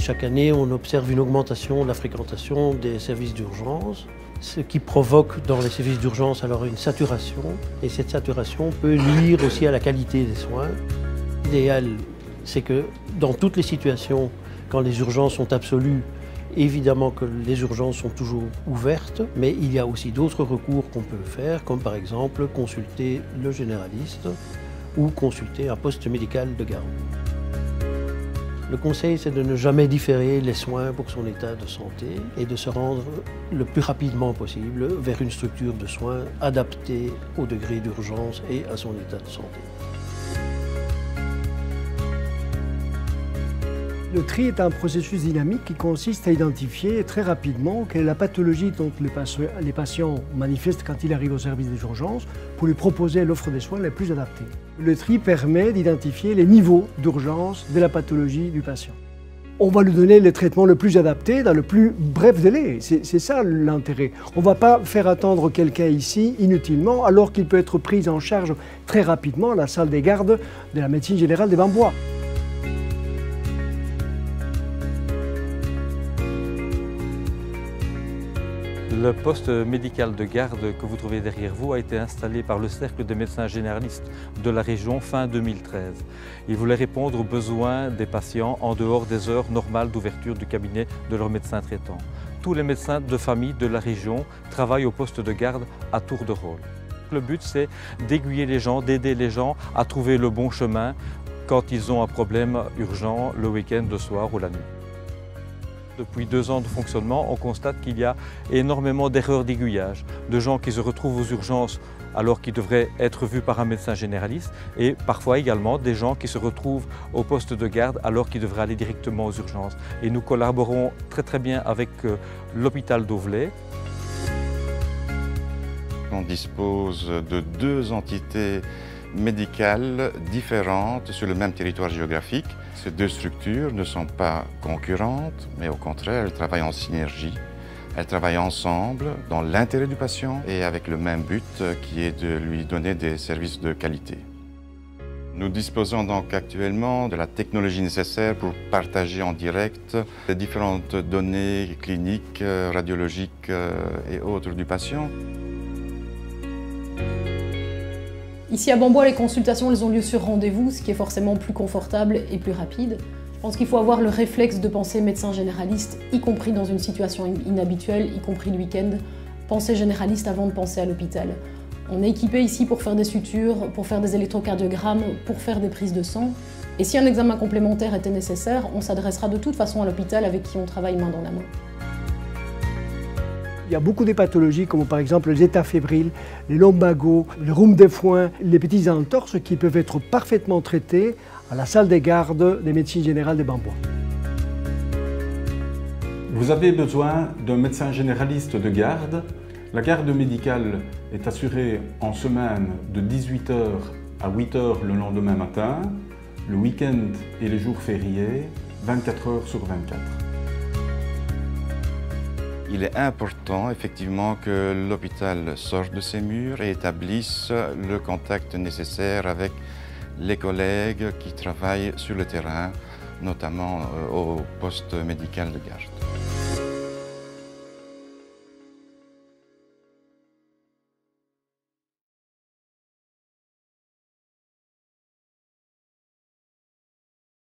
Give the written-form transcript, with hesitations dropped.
Chaque année, on observe une augmentation de la fréquentation des services d'urgence, ce qui provoque dans les services d'urgence alors une saturation. Et cette saturation peut nuire aussi à la qualité des soins. L'idéal, c'est que dans toutes les situations, quand les urgences sont absolues, évidemment que les urgences sont toujours ouvertes, mais il y a aussi d'autres recours qu'on peut faire, comme par exemple consulter le généraliste ou consulter un poste médical de garde. Le conseil, c'est de ne jamais différer les soins pour son état de santé et de se rendre le plus rapidement possible vers une structure de soins adaptée au degré d'urgence et à son état de santé. Le tri est un processus dynamique qui consiste à identifier très rapidement quelle est la pathologie dont les patients manifestent quand ils arrivent au service des urgences pour lui proposer l'offre des soins les plus adaptées. Le tri permet d'identifier les niveaux d'urgence de la pathologie du patient. On va lui donner le traitement le plus adapté dans le plus bref délai. C'est ça l'intérêt. On ne va pas faire attendre quelqu'un ici inutilement alors qu'il peut être pris en charge très rapidement à la salle des gardes de la médecine générale des Bambois. Le poste médical de garde que vous trouvez derrière vous a été installé par le Cercle des médecins généralistes de la région fin 2013. Il voulait répondre aux besoins des patients en dehors des heures normales d'ouverture du cabinet de leur médecin traitant. Tous les médecins de famille de la région travaillent au poste de garde à tour de rôle. Le but, c'est d'aiguiller les gens, d'aider les gens à trouver le bon chemin quand ils ont un problème urgent le week-end, le soir ou la nuit. Depuis 2 ans de fonctionnement, on constate qu'il y a énormément d'erreurs d'aiguillage, de gens qui se retrouvent aux urgences alors qu'ils devraient être vus par un médecin généraliste et parfois également des gens qui se retrouvent au poste de garde alors qu'ils devraient aller directement aux urgences. Et nous collaborons très bien avec l'hôpital d'Auvelais. On dispose de 2 entités médicales différentes sur le même territoire géographique. Ces 2 structures ne sont pas concurrentes, mais au contraire, elles travaillent en synergie. Elles travaillent ensemble dans l'intérêt du patient et avec le même but qui est de lui donner des services de qualité. Nous disposons donc actuellement de la technologie nécessaire pour partager en direct les différentes données cliniques, radiologiques et autres du patient. Ici à Bambois, les consultations elles ont lieu sur rendez-vous, ce qui est forcément plus confortable et plus rapide. Je pense qu'il faut avoir le réflexe de penser médecin généraliste, y compris dans une situation inhabituelle, y compris le week-end. Penser généraliste avant de penser à l'hôpital. On est équipé ici pour faire des sutures, pour faire des électrocardiogrammes, pour faire des prises de sang. Et si un examen complémentaire était nécessaire, on s'adressera de toute façon à l'hôpital avec qui on travaille main dans la main. Il y a beaucoup de pathologies comme par exemple les états fébriles, les lumbagos, les rhumes des foins, les petites entorses qui peuvent être parfaitement traitées à la salle des gardes des médecines générales des Bambois. Vous avez besoin d'un médecin généraliste de garde. La garde médicale est assurée en semaine de 18 h à 8 h le lendemain matin, le week-end et les jours fériés, 24 h sur 24. Il est important effectivement que l'hôpital sorte de ses murs et établisse le contact nécessaire avec les collègues qui travaillent sur le terrain, notamment au poste médical de garde.